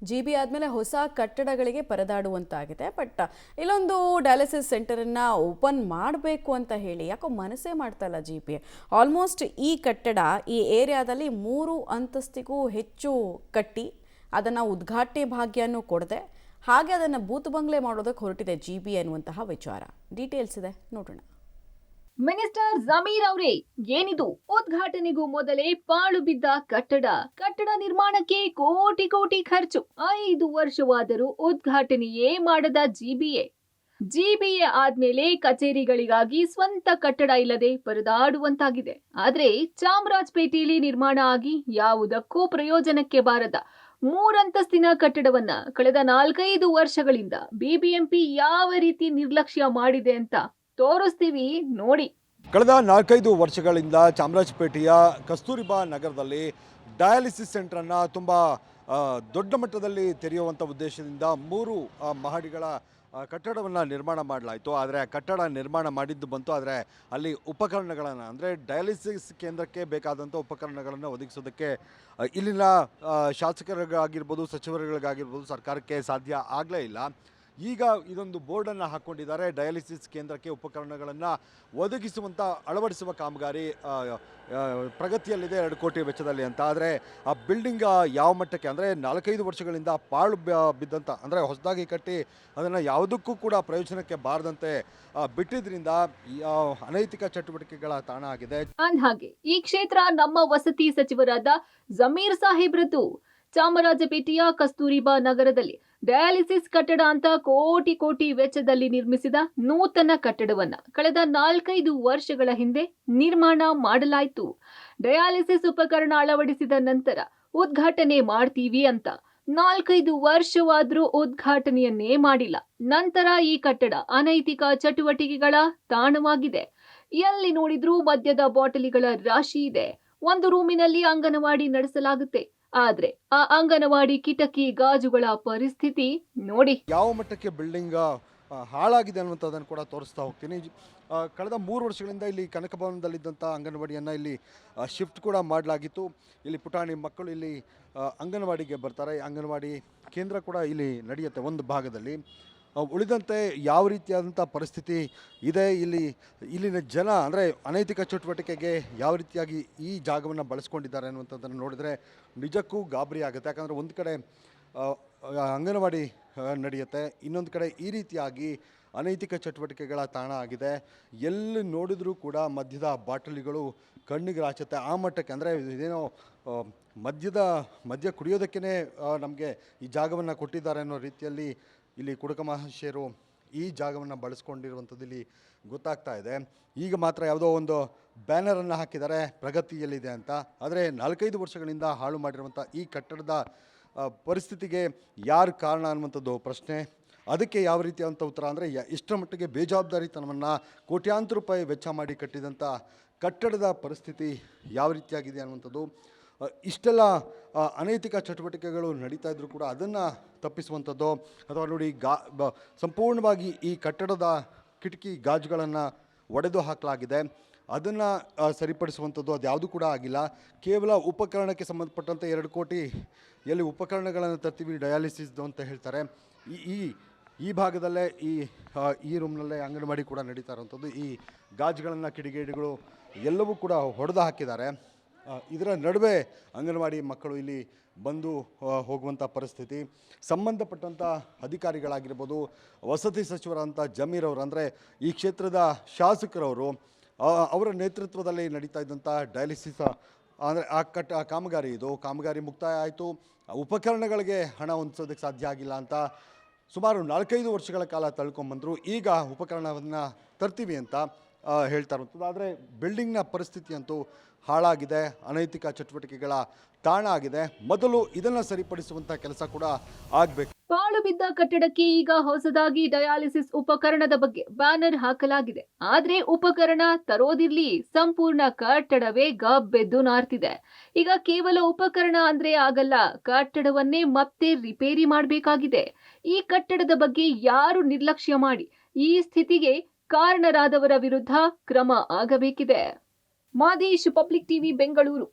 GB ಆದಮೇಲೆ ಹೊಸ ಕಟ್ಟಡಗಳಿಗೆ ಪರದಾಡುವಂತಾಗಿದೆ. ಬಟ್ ಇಲ್ಲೊಂದು ಡಯಾಲಿಸಿಸ್ ಸೆಂಟರನ್ನು ಓಪನ್ ಮಾಡಬೇಕು ಅಂತ ಹೇಳಿ ಯಾಕೋ ಮನಸ್ಸೇ ಮಾಡ್ತಾ ಇಲ್ಲ ಜಿಬಿ. ಆಲ್ಮೋಸ್ಟ್ ಈ ಕಟ್ಟಡ ಈ ಏರಿಯಾದಲ್ಲಿ 3 ಅಂತಸ್ತಿಗೂ ಹೆಚ್ಚು ಕಟ್ಟಿ ಅದನ್ನು ಉದ್ಘಾಟನೆ ಭಾಗ್ಯನೂ ಕೊಡದೆ ಹಾಗೆ ಅದನ್ನು ಬೂತ್ ಬಂಗ್ಲೆ ಮಾಡೋದಕ್ಕೆ ಹೊರಟಿದೆ ಜಿಬಿ ಅನ್ನುವಂತಹ ವಿಚಾರ. ಡೀಟೇಲ್ಸ್ ಇದೆ ನೋಡೋಣ. ಮಿನಿಸ್ಟರ್ ಜಮೀರ್ ಅವರೇ, ಏನಿದು? ಉದ್ಘಾಟನೆಗೂ ಮೊದಲೇ ಪಾಳು ಬಿದ್ದ ಕಟ್ಟಡ ನಿರ್ಮಾಣಕ್ಕೆ ಕೋಟಿ ಕೋಟಿ ಖರ್ಚು. 5 ವರ್ಷವಾದರೂ ಉದ್ಘಾಟನೆಯೇ ಮಾಡದ ಜಿಬಿಎ ಆದ್ಮೇಲೆ ಕಚೇರಿಗಳಿಗಾಗಿ ಸ್ವಂತ ಕಟ್ಟಡ ಇಲ್ಲದೆ ಪರದಾಡುವಂತಾಗಿದೆ. ಆದ್ರೆ ಚಾಮರಾಜಪೇಟೆಯಲ್ಲಿ ನಿರ್ಮಾಣ ಆಗಿ ಯಾವುದಕ್ಕೂ ಪ್ರಯೋಜನಕ್ಕೆ ಬಾರದ 3 ಅಂತಸ್ತಿನ ಕಟ್ಟಡವನ್ನ ಕಳೆದ 4-5 ವರ್ಷಗಳಿಂದ ಬಿಬಿಎಂಪಿ ಯಾವ ರೀತಿ ನಿರ್ಲಕ್ಷ್ಯ ಮಾಡಿದೆ ಅಂತ ತೋರಿಸ್ತೀವಿ ನೋಡಿ. ಕಳೆದ 4-5 ವರ್ಷಗಳಿಂದ ಚಾಮರಾಜಪೇಟೆಯ ಕಸ್ತೂರಿಬಾ ನಗರದಲ್ಲಿ ಡಯಾಲಿಸಿಸ್ ಸೆಂಟರನ್ನು ತುಂಬ ದೊಡ್ಡ ಮಟ್ಟದಲ್ಲಿ ತೆರೆಯುವಂಥ ಉದ್ದೇಶದಿಂದ 3 ಮಹಡಿಗಳ ಕಟ್ಟಡವನ್ನು ನಿರ್ಮಾಣ ಮಾಡಲಾಯಿತು. ಆದರೆ ಆ ಕಟ್ಟಡ ನಿರ್ಮಾಣ ಮಾಡಿದ್ದು ಬಂತು, ಆದರೆ ಅಲ್ಲಿ ಉಪಕರಣಗಳನ್ನು ಅಂದರೆ ಡಯಾಲಿಸಿಸ್ ಕೇಂದ್ರಕ್ಕೆ ಬೇಕಾದಂಥ ಉಪಕರಣಗಳನ್ನು ಒದಗಿಸೋದಕ್ಕೆ ಇಲ್ಲಿನ ಶಾಸಕರಿಗಾಗಿರ್ಬೋದು, ಸಚಿವರುಗಳಿಗಾಗಿರ್ಬೋದು ಸರ್ಕಾರಕ್ಕೆ ಸಾಧ್ಯ ಆಗಲೇ ಇಲ್ಲ. ಈಗ ಇದೊಂದು ಬೋರ್ಡನ್ನು ಹಾಕ್ಕೊಂಡಿದ್ದಾರೆ. ಡಯಾಲಿಸಿಸ್ ಕೇಂದ್ರಕ್ಕೆ ಉಪಕರಣಗಳನ್ನು ಒದಗಿಸುವಂಥ ಅಳವಡಿಸುವ ಕಾಮಗಾರಿ ಪ್ರಗತಿಯಲ್ಲಿದೆ 2 ಕೋಟಿ ವೆಚ್ಚದಲ್ಲಿ ಅಂತ. ಆದರೆ ಆ ಬಿಲ್ಡಿಂಗ್ ಯಾವ ಮಟ್ಟಕ್ಕೆ ಅಂದರೆ 4-5 ವರ್ಷಗಳಿಂದ ಪಾಳು ಬಿದ್ದಂಥ, ಅಂದರೆ ಹೊಸದಾಗಿ ಕಟ್ಟಿ ಅದನ್ನು ಯಾವುದಕ್ಕೂ ಕೂಡ ಪ್ರಯೋಜನಕ್ಕೆ ಬಾರದಂತೆ ಬಿಟ್ಟಿದ್ರಿಂದ ಅನೈತಿಕ ಚಟುವಟಿಕೆಗಳ ತಾಣ ಆಗಿದೆ. ಅಂದ್ಹಾಗೆ ಈ ಕ್ಷೇತ್ರ ನಮ್ಮ ವಸತಿ ಸಚಿವರಾದ ಜಮೀರ್ ಸಾಹೇಬ್ರದ್ದು. ಚಾಮರಾಜಪೇಟೆಯ ಕಸ್ತೂರಿಬಾ ನಗರದಲ್ಲಿ ಡಯಾಲಿಸಿಸ್ ಕಟ್ಟಡ ಅಂತ ಕೋಟಿ ವೆಚ್ಚದಲ್ಲಿ ನಿರ್ಮಿಸಿದ ನೂತನ ಕಟ್ಟಡವನ್ನ ಕಳೆದ 4-5 ವರ್ಷಗಳ ಹಿಂದೆ ನಿರ್ಮಾಣ ಮಾಡಲಾಯಿತು. ಡಯಾಲಿಸಿಸ್ ಉಪಕರಣ ಅಳವಡಿಸಿದ ನಂತರ ಉದ್ಘಾಟನೆ ಮಾಡ್ತೀವಿ ಅಂತ 4-5 ವರ್ಷವಾದ್ರೂ ಉದ್ಘಾಟನೆಯನ್ನೇ ಮಾಡಿಲ್ಲ. ನಂತರ ಈ ಕಟ್ಟಡ ಅನೈತಿಕ ಚಟುವಟಿಕೆಗಳ ತಾಣವಾಗಿದೆ. ಎಲ್ಲಿ ನೋಡಿದ್ರೂ ಮದ್ಯದ ಬಾಟಲಿಗಳ ರಾಶಿ ಇದೆ. ಒಂದು ರೂಮಿನಲ್ಲಿ ಅಂಗನವಾಡಿ ನಡೆಸಲಾಗುತ್ತೆ. ಆದ್ರೆ ಆ ಅಂಗನವಾಡಿ ಕಿಟಕಿ ಗಾಜುಗಳ ಪರಿಸ್ಥಿತಿ ನೋಡಿ. ಯಾವ ಮಟ್ಟಕ್ಕೆ ಬಿಲ್ಡಿಂಗ್ ಹಾಳಾಗಿದೆ ಅನ್ನುವಂಥದ್ದನ್ನು ಕೂಡ ತೋರಿಸ್ತಾ ಹೋಗ್ತೀನಿ. ಕಳೆದ 3 ವರ್ಷಗಳಿಂದ ಇಲ್ಲಿ ಕನಕಭವನದಲ್ಲಿದ್ದಂಥ ಅಂಗನವಾಡಿಯನ್ನು ಇಲ್ಲಿ ಶಿಫ್ಟ್ ಕೂಡ ಮಾಡಲಾಗಿತ್ತು. ಇಲ್ಲಿ ಪುಟಾಣಿ ಮಕ್ಕಳು ಇಲ್ಲಿ ಅಂಗನವಾಡಿಗೆ ಬರ್ತಾರೆ. ಅಂಗನವಾಡಿ ಕೇಂದ್ರ ಕೂಡ ಇಲ್ಲಿ ನಡೆಯುತ್ತೆ ಒಂದು ಭಾಗದಲ್ಲಿ. ಉಳಿದಂತೆ ಯಾವ ರೀತಿಯಾದಂಥ ಪರಿಸ್ಥಿತಿ ಇದೆ ಇಲ್ಲಿನ ಜನ, ಅಂದರೆ ಅನೈತಿಕ ಚಟುವಟಿಕೆಗೆ ಯಾವ ರೀತಿಯಾಗಿ ಈ ಜಾಗವನ್ನು ಬಳಸ್ಕೊಂಡಿದ್ದಾರೆ ಅನ್ನುವಂಥದ್ದನ್ನು ನೋಡಿದ್ರೆ ನಿಜಕ್ಕೂ ಗಾಬರಿ ಆಗುತ್ತೆ. ಯಾಕಂದರೆ ಒಂದು ಕಡೆ ಅಂಗನವಾಡಿ ನಡೆಯುತ್ತೆ, ಇನ್ನೊಂದು ಕಡೆ ಈ ರೀತಿಯಾಗಿ ಅನೈತಿಕ ಚಟುವಟಿಕೆಗಳ ತಾಣ ಆಗಿದೆ. ಎಲ್ಲಿ ನೋಡಿದ್ರೂ ಕೂಡ ಮದ್ಯದ ಬಾಟಲಿಗಳು ಕಣ್ಣಿಗೆ ರಾಚುತ್ತೆ. ಆ ಮಟ್ಟಕ್ಕೆ ಅಂದರೆ ಇದೇನೋ ಮದ್ಯ ಕುಡಿಯೋದಕ್ಕೇ ನಮಗೆ ಈ ಜಾಗವನ್ನು ಕೊಟ್ಟಿದ್ದಾರೆ ಅನ್ನೋ ರೀತಿಯಲ್ಲಿ ಇಲ್ಲಿ ಕುಡುಕ ಮಹಾಶಯರು ಈ ಜಾಗವನ್ನು ಬಳಸ್ಕೊಂಡಿರುವಂಥದ್ದು ಇಲ್ಲಿ ಗೊತ್ತಾಗ್ತಾ ಇದೆ. ಈಗ ಮಾತ್ರ ಯಾವುದೋ ಒಂದು ಬ್ಯಾನರನ್ನು ಹಾಕಿದ್ದಾರೆ ಪ್ರಗತಿಯಲ್ಲಿದೆ ಅಂತ. ಆದರೆ 4-5 ವರ್ಷಗಳಿಂದ ಹಾಳು ಮಾಡಿರುವಂಥ ಈ ಕಟ್ಟಡದ ಪರಿಸ್ಥಿತಿಗೆ ಯಾರು ಕಾರಣ ಅನ್ನುವಂಥದ್ದು ಪ್ರಶ್ನೆ. ಅದಕ್ಕೆ ಯಾವ ರೀತಿಯಾದಂಥ ಉತ್ತರ ಅಂದರೆ ಇಷ್ಟರ ಮಟ್ಟಿಗೆ ಬೇಜವಾಬ್ದಾರಿತನವನ್ನು ಕೋಟ್ಯಾಂತರ ರೂಪಾಯಿ ವೆಚ್ಚ ಮಾಡಿ ಕಟ್ಟಿದಂಥ ಕಟ್ಟಡದ ಪರಿಸ್ಥಿತಿ ಯಾವ ರೀತಿಯಾಗಿದೆ ಅನ್ನುವಂಥದ್ದು. ಇಷ್ಟೆಲ್ಲ ಅನೈತಿಕ ಚಟುವಟಿಕೆಗಳು ನಡೀತಾ ಇದ್ದರೂ ಕೂಡ ಅದನ್ನು ತಪ್ಪಿಸುವಂಥದ್ದು, ಅಥವಾ ನೋಡಿ ಸಂಪೂರ್ಣವಾಗಿ ಈ ಕಟ್ಟಡದ ಕಿಟಕಿ ಗಾಜುಗಳನ್ನು ಒಡೆದು ಹಾಕಲಾಗಿದೆ, ಅದನ್ನು ಸರಿಪಡಿಸುವಂಥದ್ದು ಅದು ಯಾವುದೂ ಕೂಡ ಆಗಿಲ್ಲ. ಕೇವಲ ಉಪಕರಣಕ್ಕೆ ಸಂಬಂಧಪಟ್ಟಂತೆ 2 ಕೋಟಿ ಎಲ್ಲಿ ಉಪಕರಣಗಳನ್ನು ತರ್ತೀವಿ ಡಯಾಲಿಸಿಸ್ದು ಅಂತ ಹೇಳ್ತಾರೆ. ಈ ಭಾಗದಲ್ಲೇ ಈ ರೂಮ್ನಲ್ಲೇ ಅಂಗನವಾಡಿ ಕೂಡ ನಡೀತಾ ಇರುವಂಥದ್ದು. ಈ ಗಾಜುಗಳನ್ನು ಕಿಡಿಗೇಡಿಗಳು ಎಲ್ಲವೂ ಕೂಡ ಹೊಡೆದು ಹಾಕಿದ್ದಾರೆ. ಇದರ ನಡುವೆ ಅಂಗನವಾಡಿ ಮಕ್ಕಳು ಇಲ್ಲಿ ಬಂದು ಹೋಗುವಂಥ ಪರಿಸ್ಥಿತಿ. ಸಂಬಂಧಪಟ್ಟಂಥ ಅಧಿಕಾರಿಗಳಾಗಿರ್ಬೋದು, ವಸತಿ ಸಚಿವರಂಥ ಜಮೀರ್ ಅವರು, ಅಂದರೆ ಈ ಕ್ಷೇತ್ರದ ಶಾಸಕರವರು, ಅವರ ನೇತೃತ್ವದಲ್ಲಿ ನಡೀತಾ ಇದ್ದಂಥ ಡಯಾಲಿಸಿಸ್ ಅಂದರೆ ಆ ಕಾಮಗಾರಿ ಮುಕ್ತಾಯ ಆಯಿತು. ಉಪಕರಣಗಳಿಗೆ ಹಣ ಹೊಂದಿಸೋದಕ್ಕೆ ಸಾಧ್ಯ ಆಗಿಲ್ಲ ಅಂತ ಸುಮಾರು 4-5 ವರ್ಷಗಳ ಕಾಲ ತಳ್ಕೊಂಬಂದರು. ಈಗ ಉಪಕರಣವನ್ನು ತರ್ತೀವಿ ಅಂತ ಹೇಳ್ತಾ ಇರುವಂಥದ್ದು. ಆದರೆ ಬಿಲ್ಡಿಂಗ್ನ ಪರಿಸ್ಥಿತಿ ಅಂತೂ ಹಾಳಾಗಿದೆ, ಅನೈತಿಕ ಚಟುವಟಿಕೆಗಳ ತಾಣ ಆಗಿದೆ. ಮೊದಲು ಇದನ್ನು ಸರಿಪಡಿಸುವಂಥ ಕೆಲಸ ಕೂಡ ಆಗಬೇಕು. ಪಾಳು ಬಿದ್ದ ಕಟ್ಟಡಕ್ಕೆ ಈಗ ಹೊಸದಾಗಿ ಡಯಾಲಿಸಿಸ್ ಉಪಕರಣದ ಬಗ್ಗೆ ಬ್ಯಾನರ್ ಹಾಕಲಾಗಿದೆ. ಆದ್ರೆ ಉಪಕರಣ ತರೋದಿರ್ಲಿ, ಸಂಪೂರ್ಣ ಕಟ್ಟಡವೇ ಗಬ್ಬೆದ್ದು ನಾರ್ತಿದೆ. ಈಗ ಕೇವಲ ಉಪಕರಣ ಅಂದ್ರೆ ಆಗಲ್ಲ, ಕಟ್ಟಡವನ್ನೇ ಮತ್ತೆ ರಿಪೇರಿ ಮಾಡಬೇಕಾಗಿದೆ. ಈ ಕಟ್ಟಡದ ಬಗ್ಗೆ ಯಾರು ನಿರ್ಲಕ್ಷ್ಯ ಮಾಡಿ ಈ ಸ್ಥಿತಿಗೆ ಕಾರಣರಾದವರ ವಿರುದ್ಧ ಕ್ರಮ ಆಗಬೇಕಿದೆ. Madesh, public TV, Bengaluru.